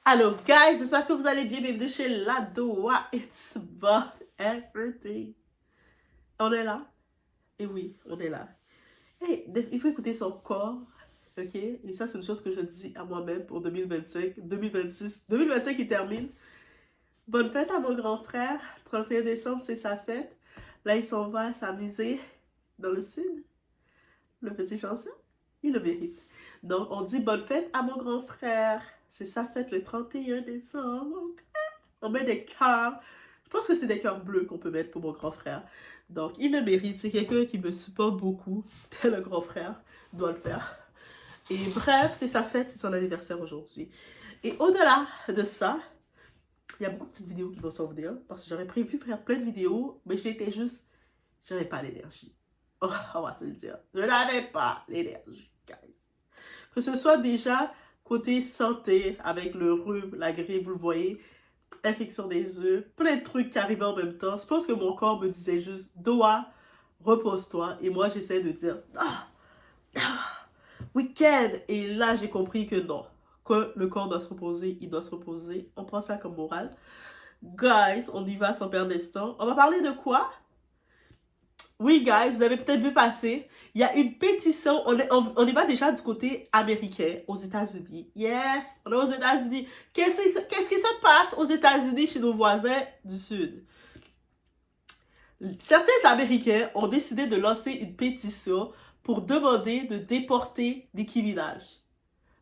Allô, guys, j'espère que vous allez bien. Bienvenue chez Ladoa. It's about everything. On est là. Et oui, on est là. Hey, il faut écouter son corps. Ok? Et ça, c'est une chose que je dis à moi-même pour 2025, 2026, 2025 qui termine. Bonne fête à mon grand frère. 31 décembre, c'est sa fête. Là, il s'en va s'amuser dans le sud. Le petit chanceux, il le mérite. Donc, on dit bonne fête à mon grand frère. C'est sa fête le 31 décembre. On met des cœurs. Je pense que c'est des cœurs bleus qu'on peut mettre pour mon grand frère. Donc, il le mérite. C'est quelqu'un qui me supporte beaucoup. Tel un grand frère doit le faire. Et bref, c'est sa fête, c'est son anniversaire aujourd'hui. Et au-delà de ça, il y a beaucoup de petites vidéos qui vont s'en venir. Parce que j'aurais prévu faire plein de vidéos, mais j'étais juste... J'avais pas l'énergie. Oh, on va se le dire. Je n'avais pas l'énergie, guys. Que ce soit déjà côté santé, avec le rhume, la grippe, vous le voyez, infection des œufs, plein de trucs qui arrivaient en même temps. Je pense que mon corps me disait juste, Doa, repose-toi. Et moi, j'essaie de dire, week-end. Et là, j'ai compris que non, que le corps doit se reposer, il doit se reposer. On prend ça comme morale. Guys, on y va sans perdre temps. On va parler de quoi? Oui, guys, vous avez peut-être vu passer, il y a une pétition, on y va déjà du côté américain, aux États-Unis. Yes, on est aux États-Unis. Qu'est-ce qui se passe aux États-Unis chez nos voisins du Sud? Certains Américains ont décidé de lancer une pétition pour demander de déporter Nicki Minaj.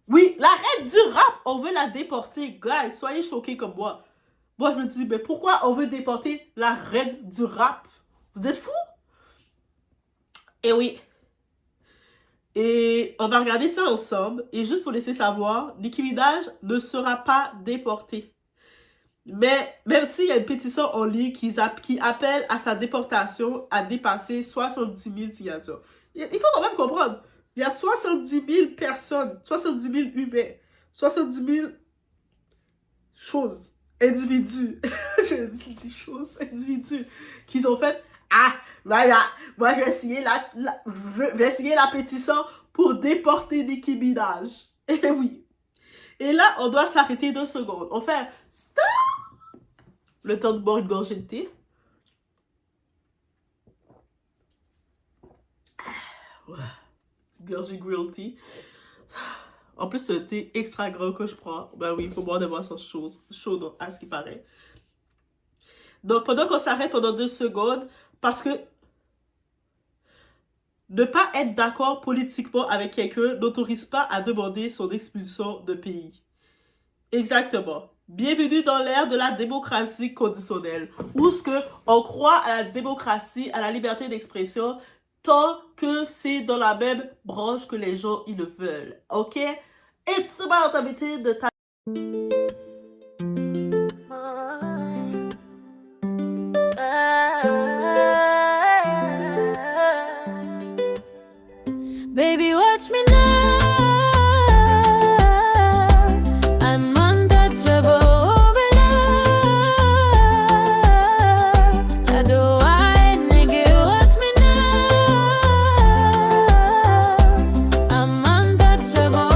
Oui, la reine du rap, on veut la déporter. Guys, soyez choqués comme moi. Moi, je me dis, mais pourquoi on veut déporter la reine du rap? Vous êtes fous? Et oui. Et on va regarder ça ensemble. Et juste pour laisser savoir, Nicki Minaj ne sera pas déportée. Mais même s'il y a une pétition en ligne qui appelle à sa déportation à dépasser 70 000 signatures. Il faut quand même comprendre. Il y a 70 000 personnes, 70 000 humains, 70 000 choses, individus. Je dis choses, individus, qui ont fait ah, voilà, moi je vais signer la pétition pour déporter Nicki Minaj. Et oui. Et là, on doit s'arrêter 2 secondes. On fait stop! Le temps de boire une gorgée de thé. Voilà. Petite gorgée grilled tea. En plus, ce thé extra gras que je prends, ben oui, il faut boire des boissons chaudes à ce qui paraît. Donc, pendant qu'on s'arrête pendant 2 secondes, parce que ne pas être d'accord politiquement avec quelqu'un n'autorise pas à demander son expulsion de pays. Exactement. Bienvenue dans l'ère de la démocratie conditionnelle, où ce que on croit à la démocratie, à la liberté d'expression, tant que c'est dans la même branche que les gens ils le veulent. Ok? It's about habitude de ta... Baby, watch me now. I'm untouchable over love. Ladoa, nigga, watch me now. I'm untouchable.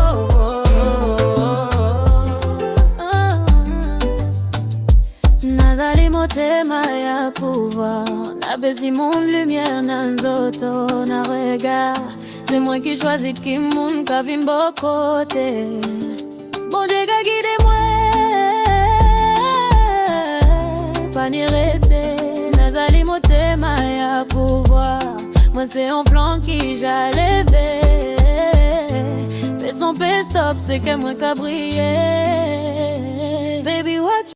Nazali motema ya pouvoir. Na besi monde lumière nanzoto na regard. C'est moi qui choisis qui moun ka vin bo côté. Bon Dieu ka guide moi. Pas ni rete. Nazali motema ya pouvoir. Moi c'est un flanc qui j'allais lever. Fais son stop, c'est que moi ka briller. Baby watch.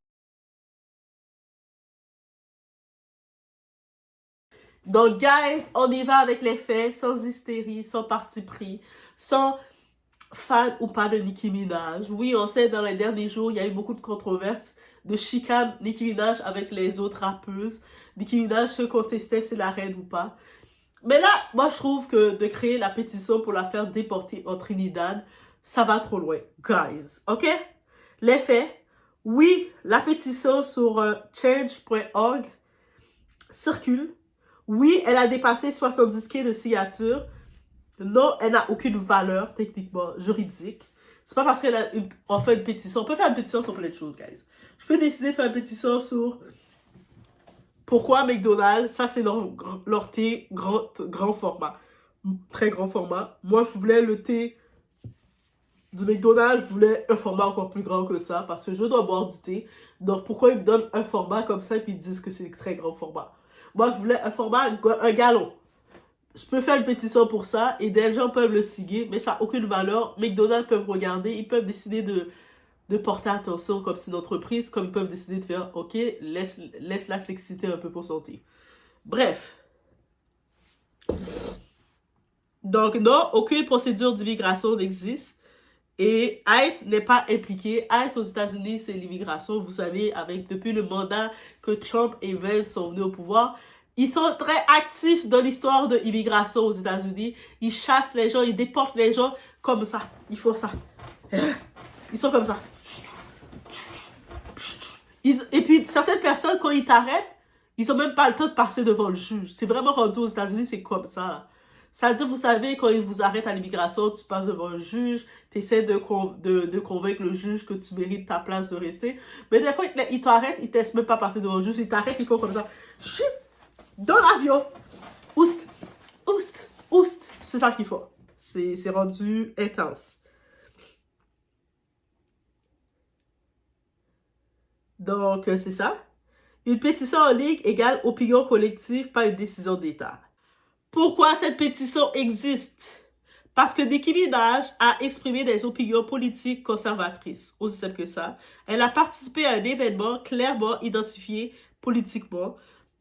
Donc, guys, on y va avec les faits, sans hystérie, sans parti pris, sans fan ou pas de Nicki Minaj. Oui, on sait, dans les derniers jours, il y a eu beaucoup de controverses, de chicane Nicki Minaj avec les autres rappeuses. Nicki Minaj se contestait si la reine ou pas. Mais là, moi, je trouve que de créer la pétition pour la faire déporter en Trinidad, ça va trop loin, guys. OK? Les faits. Oui, la pétition sur change.org circule. Oui, elle a dépassé 70 000 de signatures. Non, elle n'a aucune valeur techniquement juridique. C'est pas parce qu'on fait une pétition. On peut faire une pétition sur plein de choses, guys. Je peux décider de faire une pétition sur pourquoi McDonald's, ça c'est leur thé grand format. Très grand format. Moi, je voulais le thé du McDonald's, je voulais un format encore plus grand que ça parce que je dois boire du thé. Donc, pourquoi ils me donnent un format comme ça et puis ils disent que c'est très grand format? Moi, je voulais un format, un gallon. Je peux faire une pétition pour ça et des gens peuvent le signer, mais ça n'a aucune valeur. McDonald's peuvent regarder, ils peuvent décider de porter attention comme c'est une entreprise, comme ils peuvent décider de faire, ok, laisse-la s'exciter un peu pour son thé. Bref. Donc, non, aucune procédure d'immigration n'existe. Et ICE n'est pas impliqué. ICE aux États-Unis, c'est l'immigration. Vous savez, depuis le mandat que Trump et Vance sont venus au pouvoir, ils sont très actifs dans l'histoire de l'immigration aux États-Unis. Ils chassent les gens, ils déportent les gens comme ça. Ils font ça. Ils sont comme ça. Et puis, certaines personnes, quand ils t'arrêtent, ils n'ont même pas le temps de passer devant le juge. C'est vraiment rendu aux États-Unis, c'est comme ça, là. C'est-à-dire, vous savez, quand ils vous arrêtent à l'immigration, tu passes devant un juge, tu essaies de convaincre le juge que tu mérites ta place de rester. Mais des fois, ils t'arrêtent, ils ne te laissent même pas passer devant le juge, ils t'arrêtent, ils font comme ça. Chut, dans l'avion. Oust, oust, oust. C'est ça qu'il faut. C'est rendu intense. Donc, c'est ça. Une pétition en ligne égale opinion collective, pas une décision d'État. Pourquoi cette pétition existe? Parce que Nicki Minaj a exprimé des opinions politiques conservatrices. Aussi simple que ça. Elle a participé à un événement clairement identifié politiquement.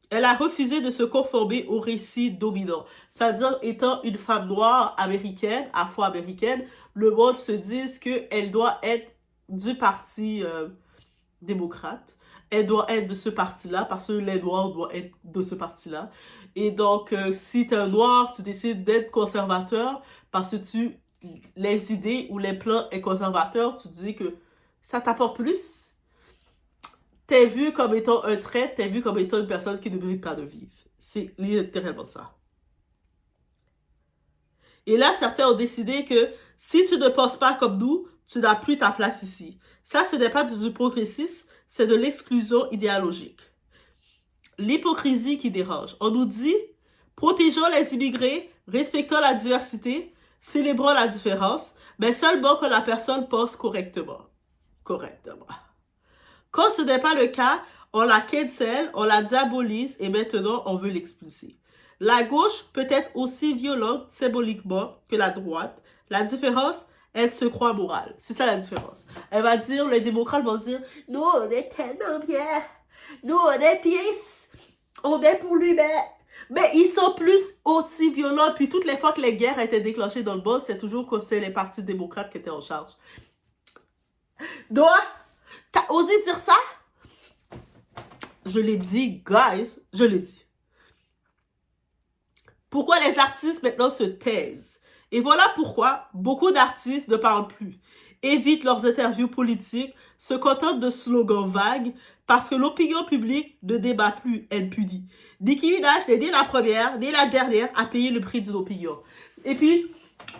Elle a refusé de se conformer au récit dominant. C'est-à-dire, étant une femme noire américaine, afro-américaine, le monde se dit qu'elle doit être du parti démocrate. Elle doit être de ce parti-là parce que les noirs doivent être de ce parti-là. Et donc, si tu es un noir, tu décides d'être conservateur parce que les idées ou les plans est conservateur, tu dis que ça t'apporte plus. T'es vu comme étant un trait, t'es vu comme étant une personne qui ne mérite pas de vivre. C'est littéralement ça. Et là, certains ont décidé que si tu ne penses pas comme nous, tu n'as plus ta place ici. Ça, ce n'est pas du progressisme, c'est de l'exclusion idéologique. L'hypocrisie qui dérange. On nous dit, protégeons les immigrés, respectons la diversité, célébrons la différence, mais seulement quand la personne pense correctement. Quand ce n'est pas le cas, on la cancelle, on la diabolise et maintenant on veut l'expulser. La gauche peut être aussi violente symboliquement que la droite. La différence, elle se croit morale. C'est ça la différence. Elle va dire, les démocrates vont dire, nous on est tellement bien, nous on est peace, on est pour lui, mais ils sont plus aussi violents. Puis toutes les fois que les guerres étaient déclenchées dans le monde, c'est toujours que c'est les partis démocrates qui étaient en charge. Donc, t'as osé dire ça? Je l'ai dit, guys, je l'ai dit. Pourquoi les artistes maintenant se taisent? Et voilà pourquoi beaucoup d'artistes ne parlent plus, évitent leurs interviews politiques, se contentent de slogans vagues, parce que l'opinion publique ne débat plus, elle punit. Nicki Minaj n'est ni la première, ni la dernière à payer le prix d'une opinion. Et puis,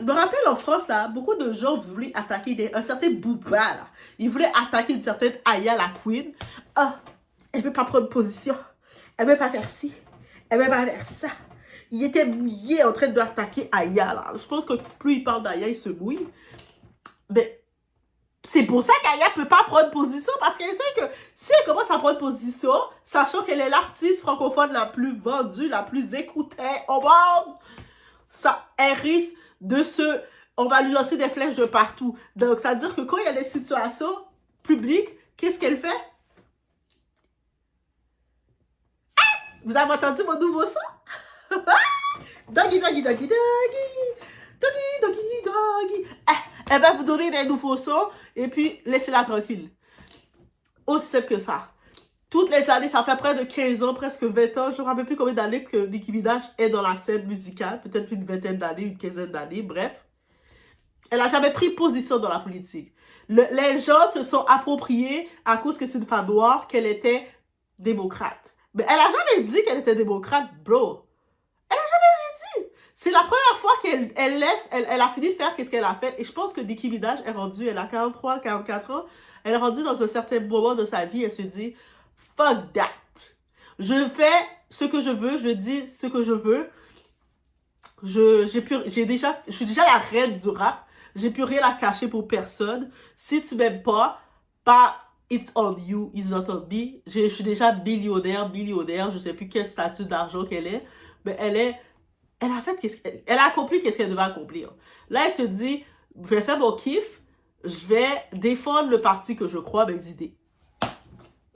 je me rappelle en France, là, beaucoup de gens voulaient attaquer un certain Booba, là. Ils voulaient attaquer une certaine Aya, la queen. Ah, elle veut pas prendre position. Elle veut pas faire ci. Elle veut pas faire ça. Il était mouillé en train d'attaquer Aya, là. Je pense que plus il parle d'Aya, il se mouille. Mais c'est pour ça qu'Aya peut pas prendre position, parce qu'elle sait que si elle commence à prendre position, sachant qu'elle est l'artiste francophone la plus vendue, la plus écoutée au monde, ça, elle risque de on va lui lancer des flèches de partout. Donc, ça veut dire que quand il y a des situations publiques, qu'est-ce qu'elle fait? Ah! Vous avez entendu mon nouveau son? Doggy, doggy, doggy, doggy. Doggy, doggy, doggy. Elle va vous donner des nouveaux sons et puis laissez-la tranquille. Aussi simple que ça. Toutes les années, ça fait près de 15 ans, presque 20 ans, je ne me rappelle plus combien d'années que Nicki Minaj est dans la scène musicale, peut-être une vingtaine d'années, une quinzaine d'années, bref. Elle n'a jamais pris position dans la politique. Les gens se sont appropriés à cause que c'est une femme noire qu'elle était démocrate. Mais elle n'a jamais dit qu'elle était démocrate, bro. Elle n'a jamais dit. C'est la première fois elle a fini de faire qu'est-ce qu'elle a fait. Et je pense que Nicki Minaj est rendue, elle a 43, 44 ans. Elle est rendue dans un certain moment de sa vie, elle se dit, fuck that. Je fais ce que je veux, je dis ce que je veux. Je suis déjà la reine du rap. J'ai plus rien à cacher pour personne. Si tu m'aimes pas, it's on you, it's not on me. Je suis déjà millionnaire. Je sais plus quel statut d'argent qu'elle est. Mais elle a accompli qu'est-ce qu'elle devait accomplir. Là, elle se dit, je vais faire mon kiff. Je vais défendre le parti que je crois, mes idées.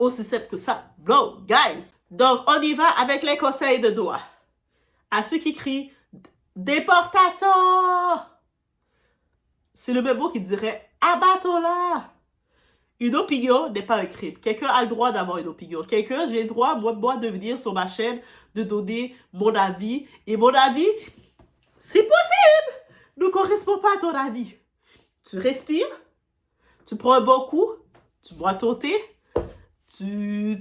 Aussi simple que ça. Bro, guys. Donc, on y va avec les conseils de Doha. À ceux qui crient déportation, c'est le même mot qui dirait abattons-la. Une opinion n'est pas un crime. Quelqu'un a le droit d'avoir une opinion. J'ai le droit, moi, de venir sur ma chaîne, de donner mon avis. Et mon avis, c'est possible, ne correspond pas à ton avis. Tu respires, tu prends un bon coup, tu bois ton thé, tu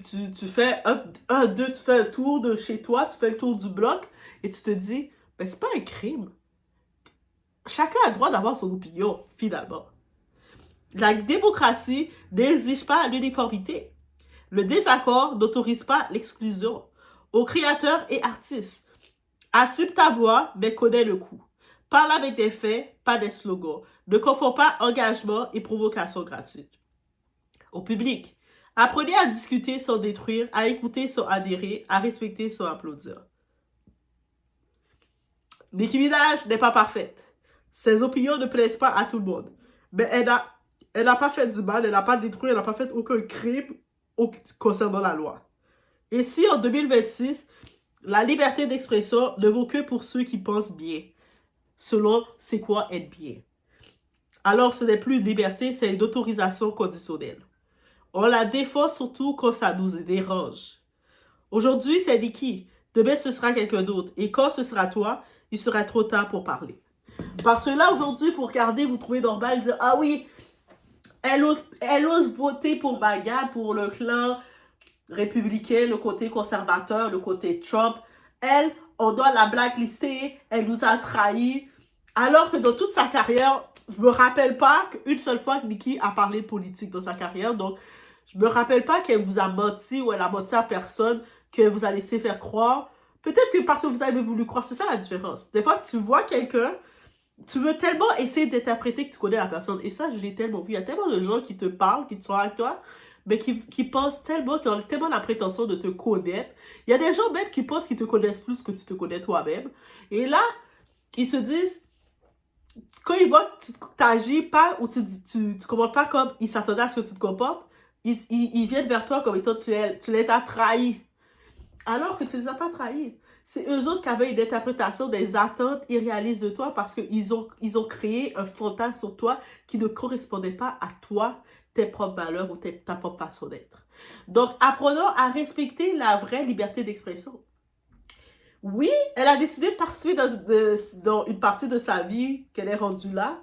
fais tu fais un tour de chez toi, tu fais le tour du bloc et tu te dis, ben c'est pas un crime. Chacun a le droit d'avoir son opinion, finalement. La démocratie n'exige pas l'uniformité. Le désaccord n'autorise pas l'exclusion. Aux créateurs et artistes, assume ta voix, mais connais le coup. Parle avec des faits, pas des slogans. Ne confonds pas engagement et provocation gratuite. Au public, apprenez à discuter sans détruire, à écouter sans adhérer, à respecter sans applaudir. Nicki Minaj n'est pas parfaite. Ses opinions ne plaisent pas à tout le monde. Mais elle n'a pas fait du mal, elle n'a pas détruit, elle n'a pas fait aucun crime concernant la loi. Et si en 2026, la liberté d'expression ne vaut que pour ceux qui pensent bien, selon c'est quoi être bien. Alors ce n'est plus une liberté, c'est une autorisation conditionnelle. On la défend surtout quand ça nous dérange. Aujourd'hui, c'est Nicki. Demain, ce sera quelqu'un d'autre. Et quand ce sera toi, il sera trop tard pour parler. Parce que là, aujourd'hui, vous regardez, vous trouvez normal, dire, ah oui, elle ose voter pour MAGA, pour le clan républicain, le côté conservateur, le côté Trump. Elle, on doit la blacklister, elle nous a trahis. Alors que dans toute sa carrière, je me rappelle pas qu'une seule fois que Nicki a parlé de politique dans sa carrière. Donc, je me rappelle pas qu'elle vous a menti ou elle a menti à personne, qu'elle vous a laissé faire croire. Peut-être que parce que vous avez voulu croire, c'est ça la différence. Des fois, tu vois quelqu'un, tu veux tellement essayer d'interpréter que tu connais la personne. Et ça, je l'ai tellement vu. Il y a tellement de gens qui te parlent, qui sont avec toi, mais qui pensent tellement, qui ont tellement la prétention de te connaître. Il y a des gens même qui pensent qu'ils te connaissent plus que tu te connais toi-même. Et là, ils se disent, quand ils voient que tu n'agis pas ou tu ne comportes pas comme ils s'attendaient à ce que tu te comportes, ils viennent vers toi comme étant tu les as trahis. Alors que tu ne les as pas trahis. C'est eux autres qui avaient une interprétation des attentes irréalistes de toi parce qu'ils ont créé un fantasme sur toi qui ne correspondait pas à toi, tes propres valeurs ou ta propre façon d'être. Donc, apprenons à respecter la vraie liberté d'expression. Oui, elle a décidé de participer dans une partie de sa vie qu'elle est rendue là,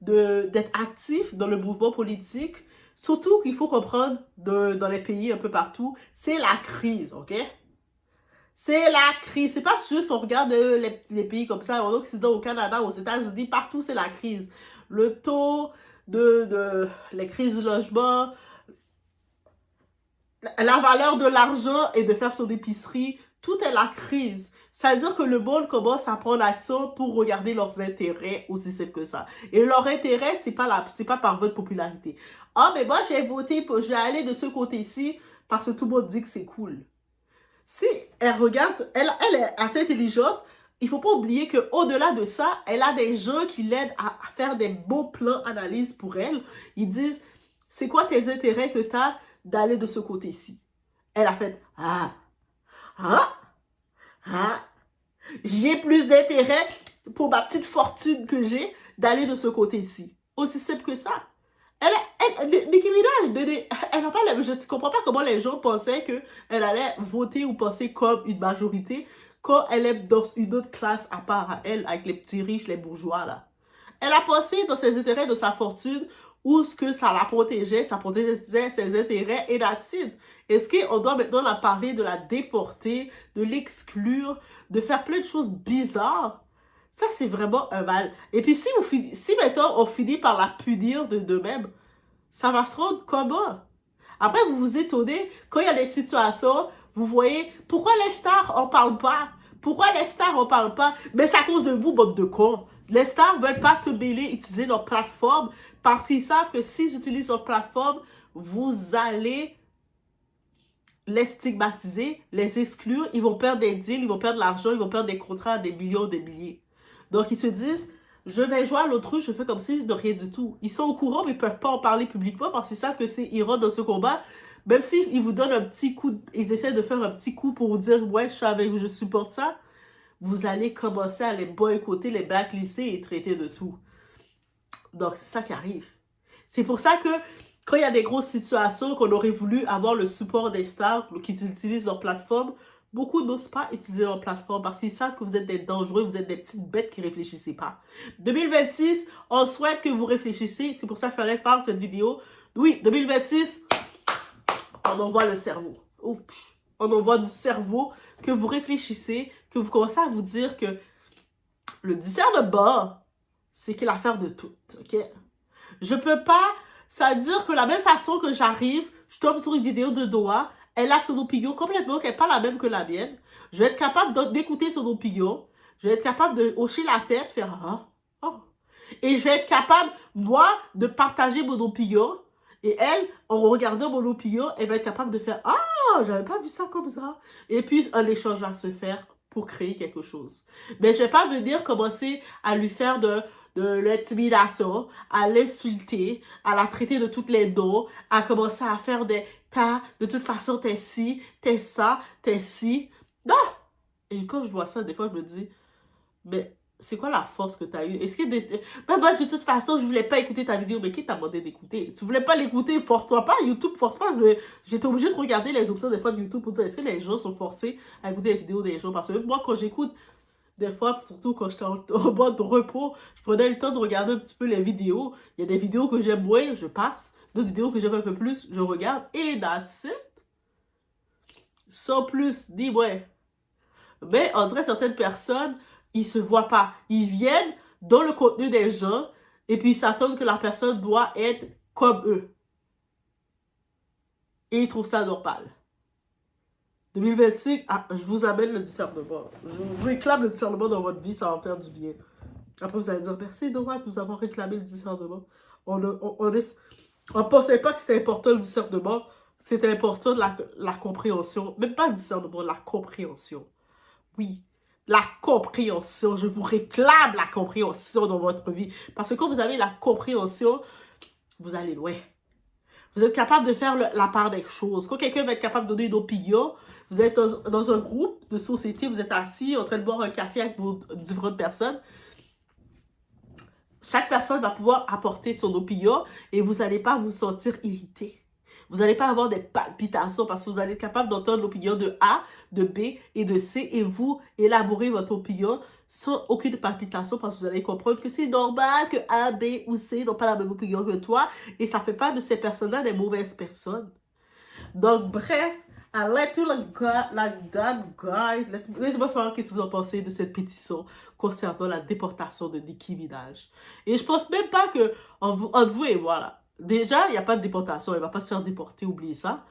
d'être active dans le mouvement politique. Surtout qu'il faut comprendre dans les pays un peu partout, c'est la crise, ok? C'est la crise. C'est pas juste on regarde les pays comme ça, en Occident, au Canada, aux États-Unis, partout c'est la crise. Le taux les crises du logement, la valeur de l'argent et de faire son épicerie, tout est la crise. Ça veut dire que le monde commence à prendre action pour regarder leurs intérêts, aussi simple que ça. Et leur intérêt, c'est pas par votre popularité. Ah, mais moi, je vais aller de ce côté-ci parce que tout le monde dit que c'est cool. Si elle regarde, elle est assez intelligente, il ne faut pas oublier qu'au-delà de ça, elle a des gens qui l'aident à faire des beaux plans analyse pour elle. Ils disent, c'est quoi tes intérêts que tu as d'aller de ce côté-ci? Elle a fait, j'ai plus d'intérêt pour ma petite fortune que j'ai d'aller de ce côté-ci. Aussi simple que ça. Nicki Minaj, je ne comprends pas comment les gens pensaient qu'elle allait voter ou penser comme une majorité quand elle est dans une autre classe à part à elle, avec les petits riches, les bourgeois, là. Elle a pensé dans ses intérêts, de sa fortune, où ce que ça la protégeait, ça protégeait ses intérêts et that's it. Est-ce qu'on doit maintenant la parler de la déporter, de l'exclure, de faire plein de choses bizarres? Ça, c'est vraiment un mal. Et puis, si maintenant, on finit par la punir de même, ça va se rendre comment? Après, vous vous étonnez, quand il y a des situations, vous voyez, pourquoi les stars, on parle pas? Pourquoi les stars, on parle pas? Mais c'est à cause de vous, bande de cons. Les stars veulent pas se mêler, utiliser leur plateforme, parce qu'ils savent que s'ils utilisent leur plateforme, vous allez les stigmatiser, les exclure, ils vont perdre des deals, ils vont perdre de l'argent, ils vont perdre des contrats, des millions, des milliers. Donc, ils se disent, je vais jouer à l'autruche, je fais comme si de rien du tout. Ils sont au courant, mais ils ne peuvent pas en parler publiquement parce qu'ils savent que ils rentrent dans ce combat. Même s'ils vous donnent un petit coup, ils essaient de faire un petit coup pour vous dire, ouais, je suis avec vous, je supporte ça. Vous allez commencer à les boycotter, les blacklister et traiter de tout. Donc, c'est ça qui arrive. C'est pour ça que quand il y a des grosses situations qu'on aurait voulu avoir le support des stars qui utilisent leur plateforme, beaucoup n'osent pas utiliser leur plateforme parce qu'ils savent que vous êtes des dangereux, vous êtes des petites bêtes qui ne réfléchissez pas. 2026, on souhaite que vous réfléchissez. C'est pour ça qu'il fallait faire cette vidéo. Oui, 2026, on envoie le cerveau. Ouf, on envoie du cerveau, que vous réfléchissez, que vous commencez à vous dire que le discernement, c'est que l'affaire de tout, ok? Je peux pas, ça veut dire que la même façon que j'arrive, je tombe sur une vidéo de Doha, elle a son opinion complètement, qui n'est pas la même que la mienne. Je vais être capable d'écouter son opinion. Je vais être capable de hocher la tête, faire ah, oh. Et je vais être capable, moi, de partager mon opinion. Et elle, en regardant mon opinion, elle va être capable de faire ah, j'avais pas vu ça comme ça. Et puis, un échange va se faire pour créer quelque chose. Mais je vais pas venir commencer à lui faire de l'intimidation, à l'insulter, à la traiter de toutes les noms, à commencer à faire des tas, de toute façon, t'es ci, t'es ça, t'es ci. Non! Et quand je vois ça, des fois, je me dis, mais c'est quoi la force que t'as eue? Est-ce que ben, moi, de toute façon, je voulais pas écouter ta vidéo, mais qui t'a demandé d'écouter? Tu voulais pas l'écouter, force-toi pas, YouTube force pas. J'étais obligée de regarder les options des fois de YouTube pour dire, est-ce que les gens sont forcés à écouter les vidéos des gens? Parce que moi, quand j'écoute, des fois, surtout quand j'étais en mode repos, je prenais le temps de regarder un petit peu les vidéos. Il y a des vidéos que j'aime moins, je passe. D'autres vidéos que j'aime un peu plus, je regarde. Et that's it. Sans plus, dis-moi. Mais on dirait certaines personnes, ils se voient pas. Ils viennent dans le contenu des gens et puis ils s'attendent que la personne doit être comme eux. Et ils trouvent ça normal. 2025, je vous amène le discernement. Je vous réclame le discernement dans votre vie, ça va faire du bien. Après, vous allez dire, merci Nora de nous avoir réclamé le discernement. On ne pensait pas que c'était important le discernement. C'était important la compréhension. Même pas le discernement, la compréhension. Oui, la compréhension. Je vous réclame la compréhension dans votre vie. Parce que quand vous avez la compréhension, vous allez loin. Vous êtes capable de faire la part des choses. Quand quelqu'un va être capable de donner une opinion, vous êtes dans un groupe de société, vous êtes assis en train de boire un café avec différentes personnes. Chaque personne va pouvoir apporter son opinion et vous n'allez pas vous sentir irrité. Vous n'allez pas avoir des palpitations parce que vous allez être capable d'entendre l'opinion de A, de B et de C et vous élaborer votre opinion sans aucune palpitation parce que vous allez comprendre que c'est normal que A, B ou C n'ont pas la même opinion que toi et ça ne fait pas de ces personnes-là des mauvaises personnes. Donc, bref, I let you like that, guys. Laissez-moi savoir ce que vous en pensez de cette pétition concernant la déportation de Nicki Minaj. Et je pense même pas que, entre vous et moi, là, déjà, il n'y a pas de déportation. Elle ne va pas se faire déporter, oubliez ça.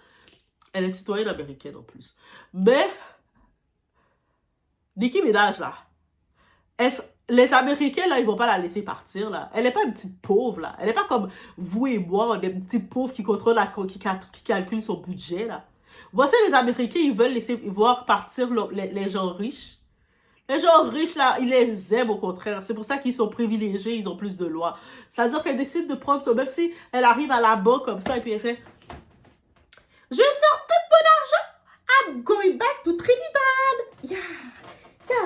Elle est citoyenne américaine en plus. Mais, Nicki Minaj, là, les Américains, là, ils vont pas la laisser partir, là. Elle n'est pas une petite pauvre, là. Elle n'est pas comme vous et moi, on est une petite pauvre qui contrôle, qui calcule son budget, là. Voici les Américains, ils veulent laisser voir partir les gens riches. Les gens riches, là, ils les aiment au contraire. C'est pour ça qu'ils sont privilégiés, ils ont plus de lois. C'est-à-dire qu'elle décide de prendre ça, même si elle arrive à la banque comme ça, et puis elle fait « Je sors tout mon argent, I'm going back to Trinidad. Yeah,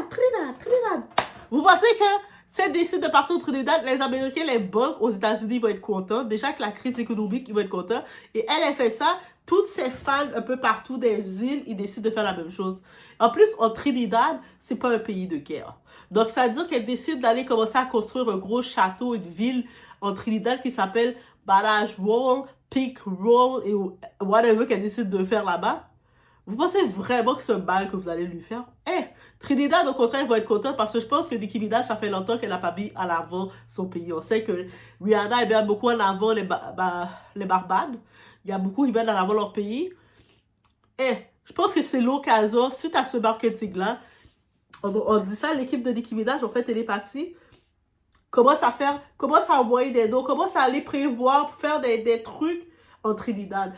Trinidad. » Vous pensez que si elle décide de partir au Trinidad, les Américains, les banques aux États-Unis vont être contents. Déjà que la crise économique, ils vont être contents. Et elle fait ça. Toutes ces fans un peu partout des îles, ils décident de faire la même chose. En plus, en Trinidad, c'est pas un pays de guerre. Donc, ça veut dire qu'elle décide d'aller commencer à construire un gros château, une ville en Trinidad qui s'appelle Balaj Roll, Peak Roll et whatever qu'elle décide de faire là-bas. Vous pensez vraiment que ce mal que vous allez lui faire? Trinidad, au contraire, va être contente parce que je pense que Nicki Minaj, ça fait longtemps qu'elle n'a pas mis à l'avant son pays. On sait que Rihanna est bien beaucoup en avant les Barbades. Il y a beaucoup qui mettent en avant leur pays. Je pense que c'est l'occasion, suite à ce marketing-là, on dit ça, l'équipe de Nicki Minaj, en fait, elle est partie. Commence à envoyer des dons, commence à aller prévoir, faire des trucs en Trinidad.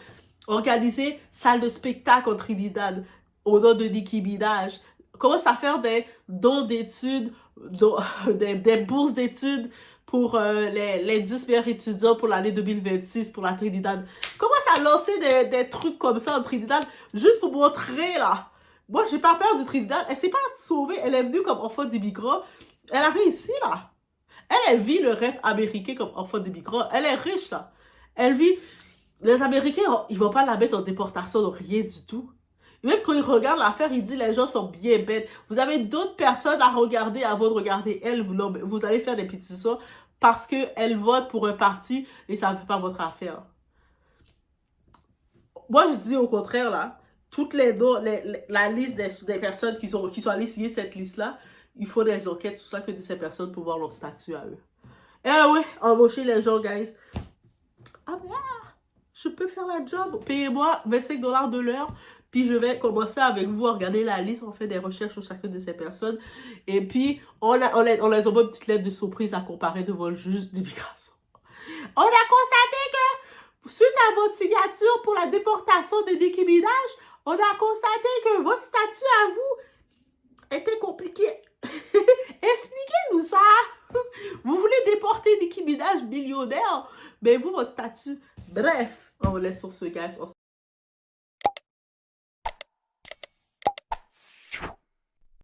Organiser salle de spectacle en Trinidad au nom de Nicki Minaj. Commence à faire des dons d'études, des bourses d'études pour les 10 meilleurs étudiants pour l'année 2026 pour la Trinidad. Commence à lancer des trucs comme ça en Trinidad, juste pour montrer, là. Moi, j'ai pas peur du Trinidad. Elle s'est pas sauvée. Elle est venue comme enfant d'immigrant. Elle a réussi, là. Elle vit le rêve américain comme enfant d'immigrant. Elle est riche, là. Elle vit... Les Américains, ils vont pas la mettre en déportation, donc rien du tout. Et même quand ils regardent l'affaire, ils disent les gens sont bien bêtes. Vous avez d'autres personnes à regarder avant de regarder elle. Vous allez faire des pétitions parce qu'elle vote pour un parti et ça ne fait pas votre affaire. Moi, je dis au contraire, là, toutes la liste des personnes qui sont allées signer cette liste-là, il faut des enquêtes, tout ça, que de ces personnes pour voir leur statut à eux. Et ouais, embaucher les gens, guys. Ah ben, je peux faire la job. Payez-moi 25 $ de l'heure. Puis je vais commencer avec vous à regarder la liste. On fait des recherches sur chacune de ces personnes. Et puis, on les envoie une petite lettre de surprise à comparer devant le juge d'immigration. On a constaté que, suite à votre signature pour la déportation de Nicki Minaj, on a constaté que votre statut à vous était compliqué. Expliquez-nous ça. Vous voulez déporter Nicki Minaj millionnaire, mais vous, votre statut... Bref, on vous laisse sur ce, guys.